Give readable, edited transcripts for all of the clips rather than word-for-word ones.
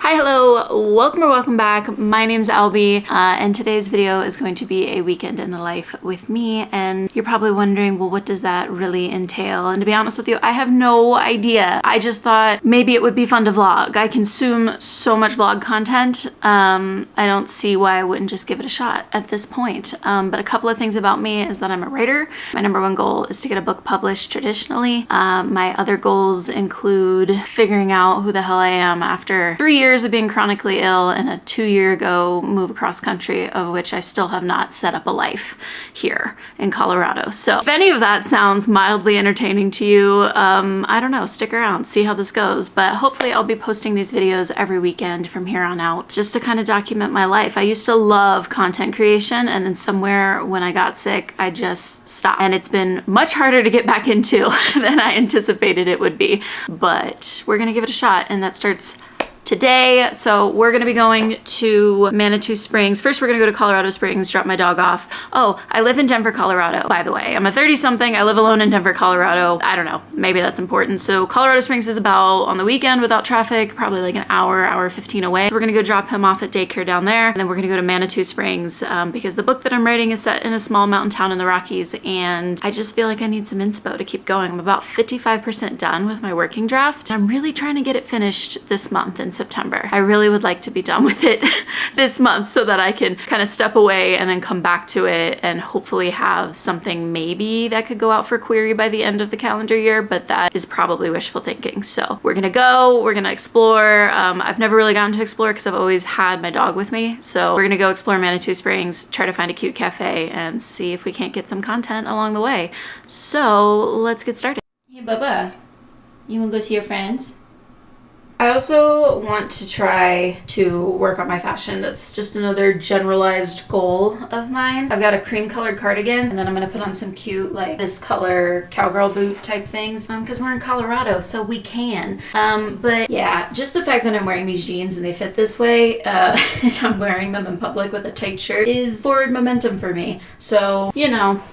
Hi, hello, welcome or welcome back. My name's Albie, and today's video is going to be a weekend in the life with me. And you're probably wondering, well, what does that really entail? And to be honest with you, I have no idea. I just thought maybe it would be fun to vlog. I consume so much vlog content. I don't see why I wouldn't just give it a shot at this point. But a couple of things about me is that I'm a writer. My number one goal is to get a book published traditionally. My other goals include figuring out who the hell I am after 3 years of being chronically ill and a 2-year ago move across country, of which I still have not set up a life here in Colorado. So if any of that sounds mildly entertaining to you, I don't know, stick around, see how this goes. But hopefully I'll be posting these videos every weekend from here on out, just to kind of document my life. I used to love content creation, and then somewhere when I got sick, I just stopped. And it's been much harder to get back into than I anticipated it would be. But we're gonna give it a shot, and that starts today. So we're gonna be going to Manitou Springs. First, we're gonna go to Colorado Springs, drop my dog off. Oh, I live in Denver, Colorado, by the way. I'm a 30-something, I live alone in Denver, Colorado. I don't know, maybe that's important. So Colorado Springs is about, on the weekend without traffic, probably like an hour 15 away. So we're gonna go drop him off at daycare down there. And then we're gonna go to Manitou Springs because the book that I'm writing is set in a small mountain town in the Rockies. And I just feel like I need some inspo to keep going. I'm about 55% done with my working draft. I'm really trying to get it finished this month in September. I really would like to be done with it this month so that I can kind of step away and then come back to it and hopefully have something maybe that could go out for query by the end of the calendar year, but that is probably wishful thinking. So we're gonna go, we're gonna explore. I've never really gotten to explore because I've always had my dog with me. So we're gonna go explore Manitou Springs, try to find a cute cafe and see if we can't get some content along the way. So let's get started. Hey Bubba, you wanna go see your friends? I also want to try to work on my fashion. That's just another generalized goal of mine. I've got a cream colored cardigan, and then I'm gonna put on some cute, like this color cowgirl boot type things, because we're in Colorado, so we can. But yeah, just the fact that I'm wearing these jeans and they fit this way, and I'm wearing them in public with a tight shirt is forward momentum for me. So, you know,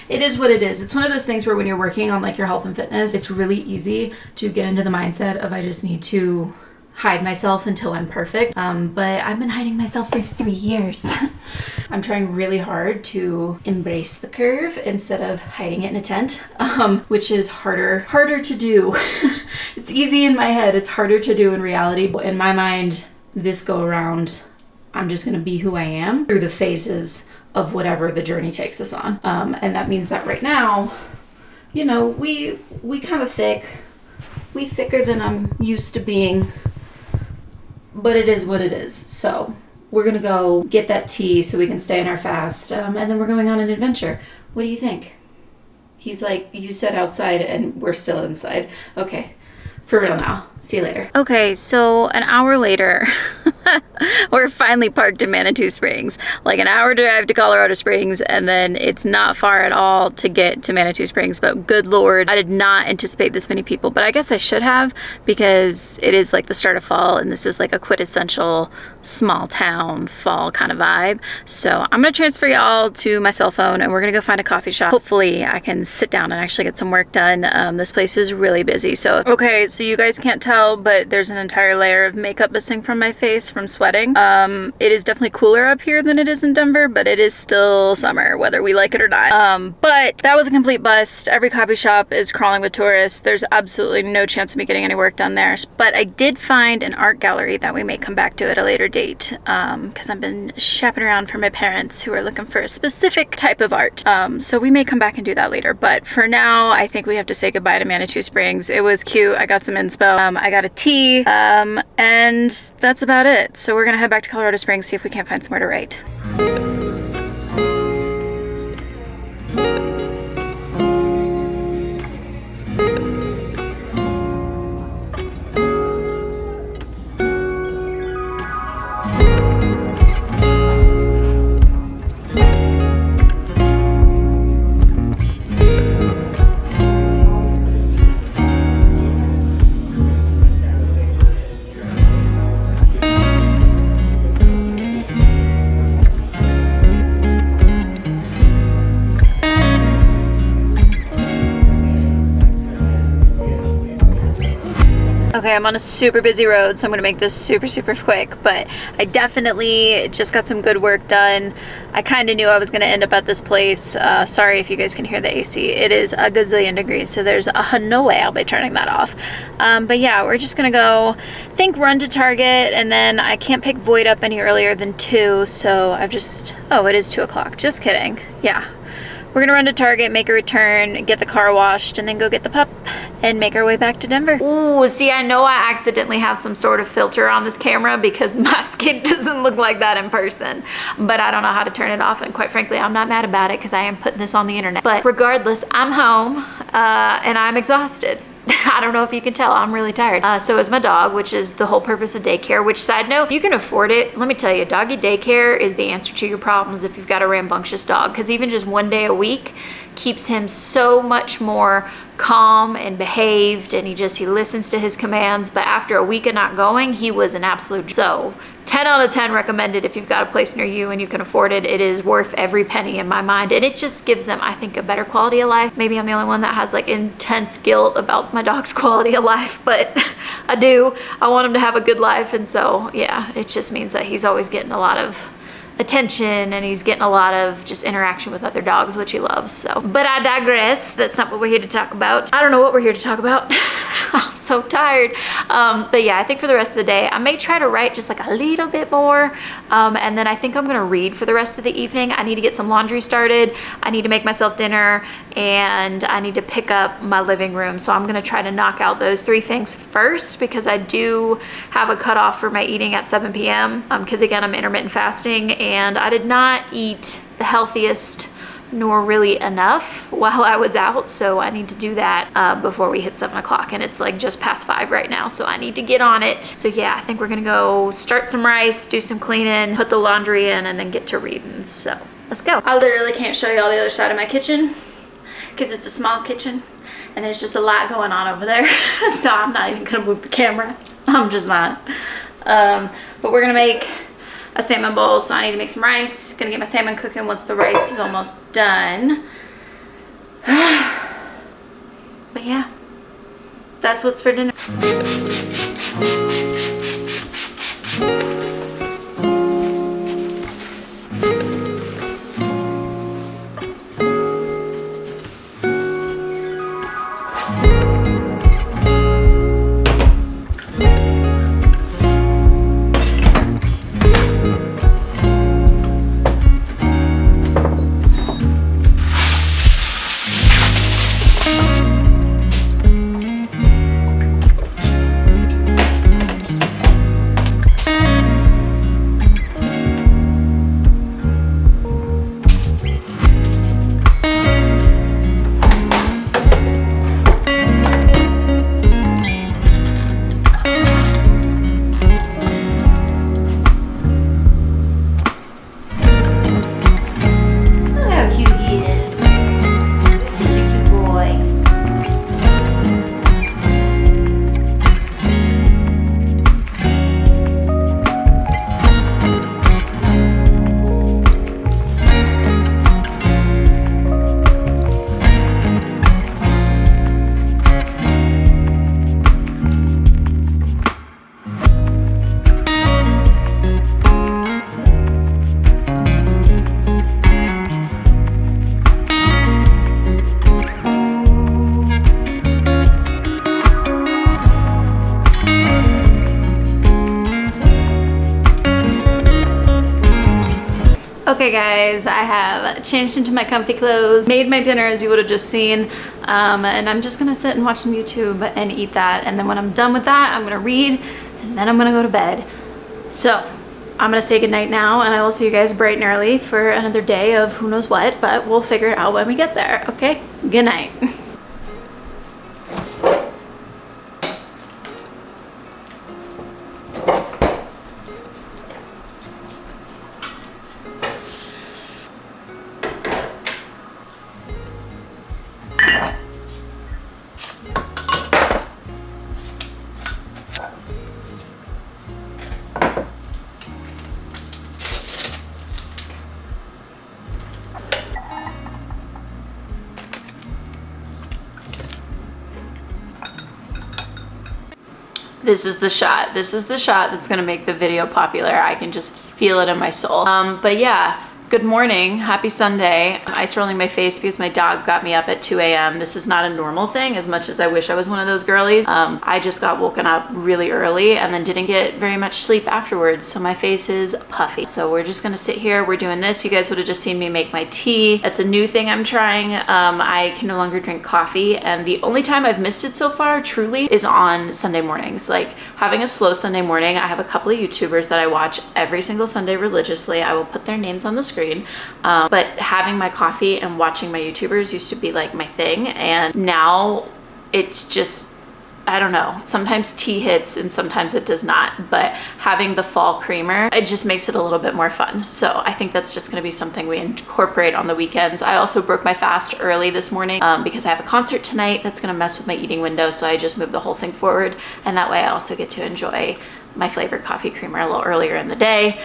it is what it is. It's one of those things where when you're working on like your health and fitness, it's really easy to get into the mindset of I just need to hide myself until I'm perfect. But I've been hiding myself for 3 years. I'm trying really hard to embrace the curve instead of hiding it in a tent, which is harder to do. It's easy in my head. It's harder to do in reality. In my mind, this go around, I'm just gonna be who I am through the phases of whatever the journey takes us on. And that means that right now, you know, we kind of we thicker than I'm used to being, but it is what it is. So we're gonna go get that tea so we can stay in our fast, and then we're going on an adventure. What do you think? He's like, you said outside and we're still inside. Okay, for real now. See you later. Okay, so an hour later, we're finally parked in Manitou Springs. Like an hour drive to Colorado Springs, and then it's not far at all to get to Manitou Springs, but good Lord, I did not anticipate this many people, but I guess I should have, because it is like the start of fall, and this is like a quintessential small town fall kind of vibe. So I'm gonna transfer y'all to my cell phone, and we're gonna go find a coffee shop. Hopefully I can sit down and actually get some work done. This place is really busy. So, okay, so you guys can't tell, but there's an entire layer of makeup missing from my face from sweating. It is definitely cooler up here than it is in Denver, but it is still summer, whether we like it or not. But that was a complete bust. Every coffee shop is crawling with tourists. There's absolutely no chance of me getting any work done there. But I did find an art gallery that we may come back to at a later date, because I've been shopping around for my parents who are looking for a specific type of art. So we may come back and do that later. But for now, I think we have to say goodbye to Manitou Springs. It was cute. I got some inspo. I got a tea, and that's about it. So we're gonna head back to Colorado Springs, see if we can't find somewhere to write. Okay, I'm on a super busy road, so I'm gonna make this super, super quick, but I definitely just got some good work done. I kind of knew I was gonna end up at this place. Sorry if you guys can hear the AC. It is a gazillion degrees, so there's no way I'll be turning that off. But yeah, we're just gonna go, I think, run to Target, and then I can't pick Void up any earlier than 2, so I've just, oh, it is 2 o'clock, just kidding. Yeah. We're gonna run to Target, make a return, get the car washed, and then go get the pup and make our way back to Denver. Ooh, see, I know I accidentally have some sort of filter on this camera because my skin doesn't look like that in person, but I don't know how to turn it off, and quite frankly, I'm not mad about it because I am putting this on the internet. But regardless, I'm home and I'm exhausted. I don't know if you can tell, I'm really tired. So is my dog, which is the whole purpose of daycare, which, side note, you can afford it. Let me tell you, doggy daycare is the answer to your problems if you've got a rambunctious dog, because even just 1 day a week keeps him so much more calm and behaved, and he listens to his commands. But after a week of not going, he was an absolute, so 10 out of 10 recommended if you've got a place near you and you can afford it. It is worth every penny in my mind, and it just gives them, I think, a better quality of life. Maybe I'm the only one that has like intense guilt about my dog's quality of life, but I do. I want him to have a good life, and so yeah, it just means that he's always getting a lot of attention and he's getting a lot of just interaction with other dogs, which he loves. So, but I digress. That's not what we're here to talk about. I don't know what we're here to talk about. I'm so tired. But yeah, I think for the rest of the day, I may try to write just like a little bit more. And then I think I'm gonna read for the rest of the evening. I need to get some laundry started. I need to make myself dinner, and I need to pick up my living room. So I'm gonna try to knock out those 3 things first, because I do have a cutoff for my eating at 7 p.m. Because again, I'm intermittent fasting, and I did not eat the healthiest nor really enough while I was out, so I need to do that before we hit 7 o'clock, and it's like just past 5 right now, so I need to get on it. So yeah, I think we're gonna go start some rice, do some cleaning, put the laundry in, and then get to reading. So let's go. I literally can't show you all the other side of my kitchen because it's a small kitchen and there's just a lot going on over there. So I'm not even gonna move the camera. I'm just not. But we're gonna make a salmon bowl, so I need to make some rice. Gonna get my salmon cooking once the rice is almost done. But yeah, that's what's for dinner. Okay guys, I have changed into my comfy clothes, made my dinner as you would have just seen, and I'm just gonna sit and watch some YouTube and eat that, and then when I'm done with that, I'm gonna read, and then I'm gonna go to bed. So I'm gonna say goodnight now, and I will see you guys bright and early for another day of who knows what, but we'll figure it out when we get there, okay? Good night. This is the shot. This is the shot that's gonna make the video popular. I can just feel it in my soul. But yeah. Good morning, happy Sunday. I'm ice rolling my face because my dog got me up at 2 a.m. This is not a normal thing, as much as I wish I was one of those girlies. I just got woken up really early and then didn't get very much sleep afterwards, so my face is puffy. So we're just gonna sit here, we're doing this. You guys would have just seen me make my tea. That's a new thing I'm trying. I can no longer drink coffee, and the only time I've missed it so far, truly, is on Sunday mornings. Like having a slow Sunday morning. I have a couple of YouTubers that I watch every single Sunday religiously. I will put their names on the screen. But having my coffee and watching my YouTubers used to be like my thing, and now it's just, I don't know, sometimes tea hits and sometimes it does not, but having the fall creamer, it just makes it a little bit more fun. So I think that's just gonna be something we incorporate on the weekends. I also broke my fast early this morning because I have a concert tonight that's gonna mess with my eating window, so I just moved the whole thing forward, and that way I also get to enjoy my flavored coffee creamer a little earlier in the day.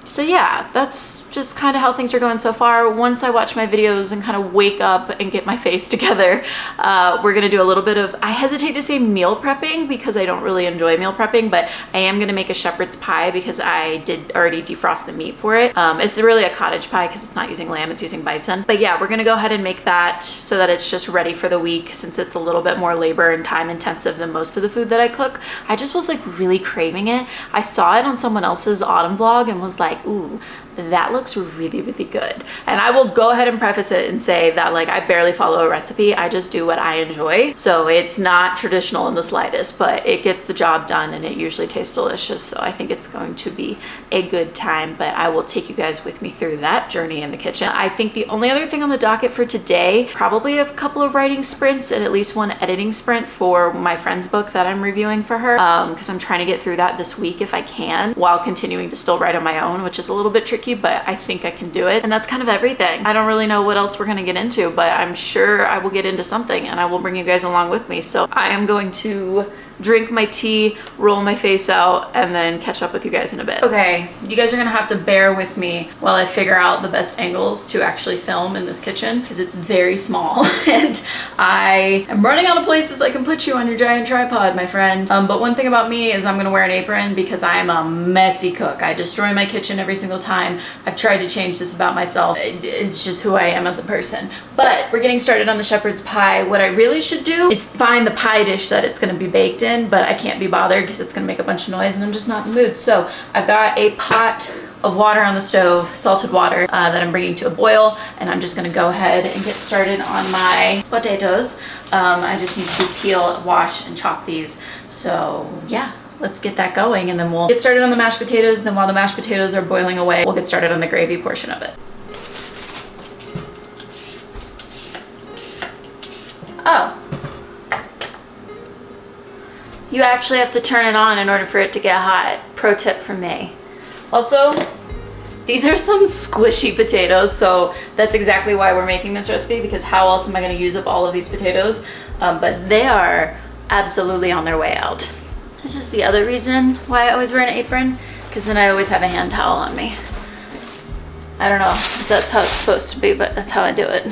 So yeah, that's just kind of how things are going so far. Once I watch my videos and kind of wake up and get my face together, we're gonna do a little bit of, I hesitate to say meal prepping because I don't really enjoy meal prepping, but I am gonna make a shepherd's pie because I did already defrost the meat for it. It's really a cottage pie because it's not using lamb, it's using bison. But yeah, we're gonna go ahead and make that so that it's just ready for the week, since it's a little bit more labor and time intensive than most of the food that I cook. I just was like really craving it. I saw it on someone else's autumn vlog and was like, ooh, that looks really, really good. And I will go ahead and preface it and say that like I barely follow a recipe. I just do what I enjoy. So it's not traditional in the slightest, but it gets the job done and it usually tastes delicious. So I think it's going to be a good time, but I will take you guys with me through that journey in the kitchen. I think the only other thing on the docket for today, probably a couple of writing sprints and at least one editing sprint for my friend's book that I'm reviewing for her, because I'm trying to get through that this week if I can, while continuing to still write on my own, which is a little bit tricky, but I think I can do it. And that's kind of everything. I don't really know what else we're gonna get into, but I'm sure I will get into something and I will bring you guys along with me. So I am going to drink my tea, roll my face out, and then catch up with you guys in a bit. Okay, you guys are gonna have to bear with me while I figure out the best angles to actually film in this kitchen because it's very small and I am running out of places I can put you on your giant tripod, my friend. But one thing about me is I'm gonna wear an apron because I am a messy cook. I destroy my kitchen every single time. I've tried to change this about myself. It's just who I am as a person. But we're getting started on the shepherd's pie. What I really should do is find the pie dish that it's gonna be baked in, but I can't be bothered because it's gonna make a bunch of noise and I'm just not in the mood. So I've got a pot of water on the stove, salted water, that I'm bringing to a boil, and I'm just gonna go ahead and get started on my potatoes. I just need to peel, wash, and chop these. So yeah, let's get that going and then we'll get started on the mashed potatoes. And then while the mashed potatoes are boiling away, we'll get started on the gravy portion of it. Oh. You actually have to turn it on in order for it to get hot. Pro tip from me. Also, these are some squishy potatoes, so that's exactly why we're making this recipe, because how else am I gonna use up all of these potatoes? But they are absolutely on their way out. This is the other reason why I always wear an apron, because then I always have a hand towel on me. I don't know if that's how it's supposed to be, but that's how I do it.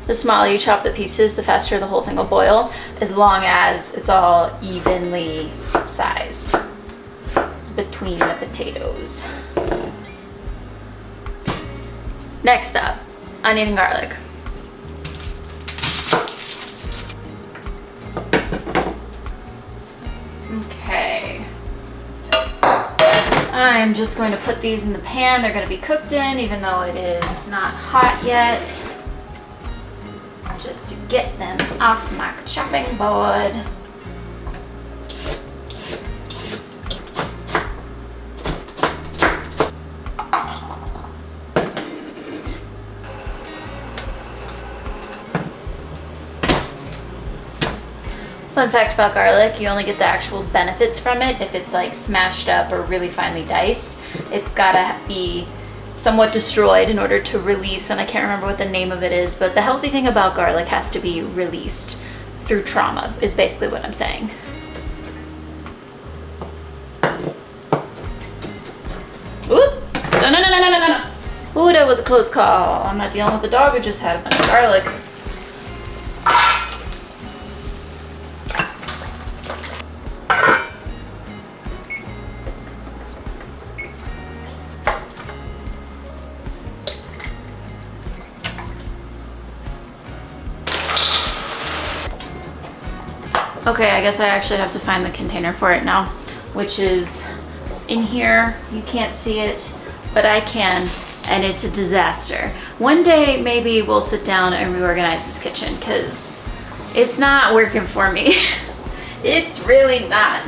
The smaller you chop the pieces, the faster the whole thing will boil, as long as it's all evenly sized between the potatoes. Next up, onion and garlic. Okay. I'm just going to put these in the pan. They're going to be cooked in, even though it is not hot yet. Just to get them off my chopping board. Fun fact about garlic, you only get the actual benefits from it if it's like smashed up or really finely diced. It's gotta be somewhat destroyed in order to release, and I can't remember what the name of it is, but the healthy thing about garlic has to be released through trauma, is basically what I'm saying. Ooh, no. Ooh, that was a close call. I'm not dealing with the dog who just had a bunch of garlic. Okay, I guess I actually have to find the container for it now, which is in here. You can't see it, but I can, and it's a disaster. One day, maybe we'll sit down and reorganize this kitchen, because it's not working for me. It's really not.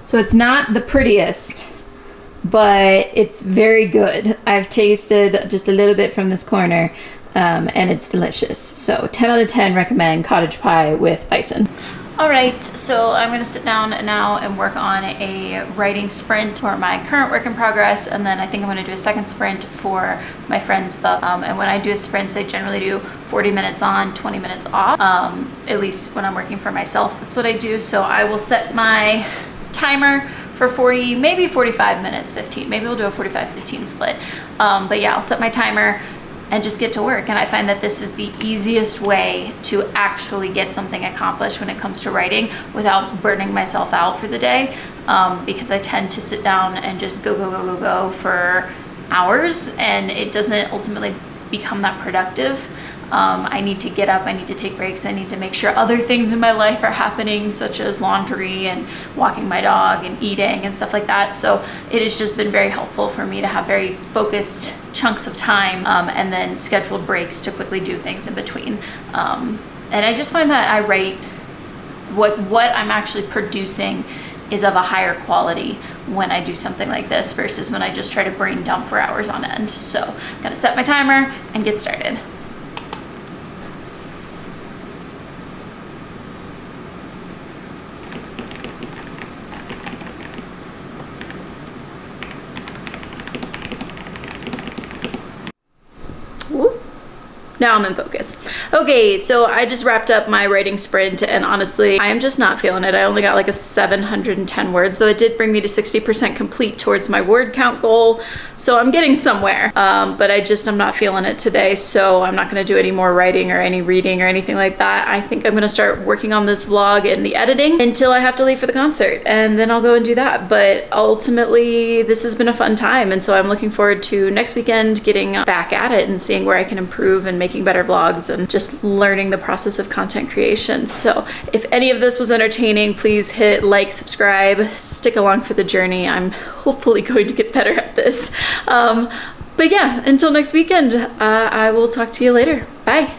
So it's not the prettiest, but it's very good. I've tasted just a little bit from this corner, and it's delicious. So 10 out of 10 recommend cottage pie with bison. All right, so I'm gonna sit down now and work on a writing sprint for my current work in progress, and then I think I'm gonna do a second sprint for my friend's book. And when I do sprints, I generally do 40 minutes on, 20 minutes off, at least when I'm working for myself. That's what I do. So I will set my timer for 40, maybe 45 minutes, 15. Maybe we'll do a 45-15 split. But yeah, I'll set my timer and just get to work. And I find that this is the easiest way to actually get something accomplished when it comes to writing without burning myself out for the day, because I tend to sit down and just go for hours, and it doesn't ultimately become that productive. I need to get up, I need to take breaks, I need to make sure other things in my life are happening, such as laundry and walking my dog and eating and stuff like that. So it has just been very helpful for me to have very focused chunks of time, and then scheduled breaks to quickly do things in between. And I just find that I write what I'm actually producing is of a higher quality when I do something like this versus when I just try to brain dump for hours on end. So I'm gonna set my timer and get started. Whoop. Now I'm in focus. Okay, so I just wrapped up my writing sprint, and honestly, I am just not feeling it. I only got like a 710 words, though it did bring me to 60% complete towards my word count goal. So I'm getting somewhere, but I'm not feeling it today. So I'm not gonna do any more writing or any reading or anything like that. I think I'm gonna start working on this vlog and the editing until I have to leave for the concert, and then I'll go and do that. But ultimately, this has been a fun time, and so I'm looking forward to next weekend getting back at it and seeing where I can improve and making better vlogs and just learning the process of content creation. So if any of this was entertaining, please hit like, subscribe, stick along for the journey. I'm hopefully going to get better at this. But yeah, until next weekend, I will talk to you later. Bye.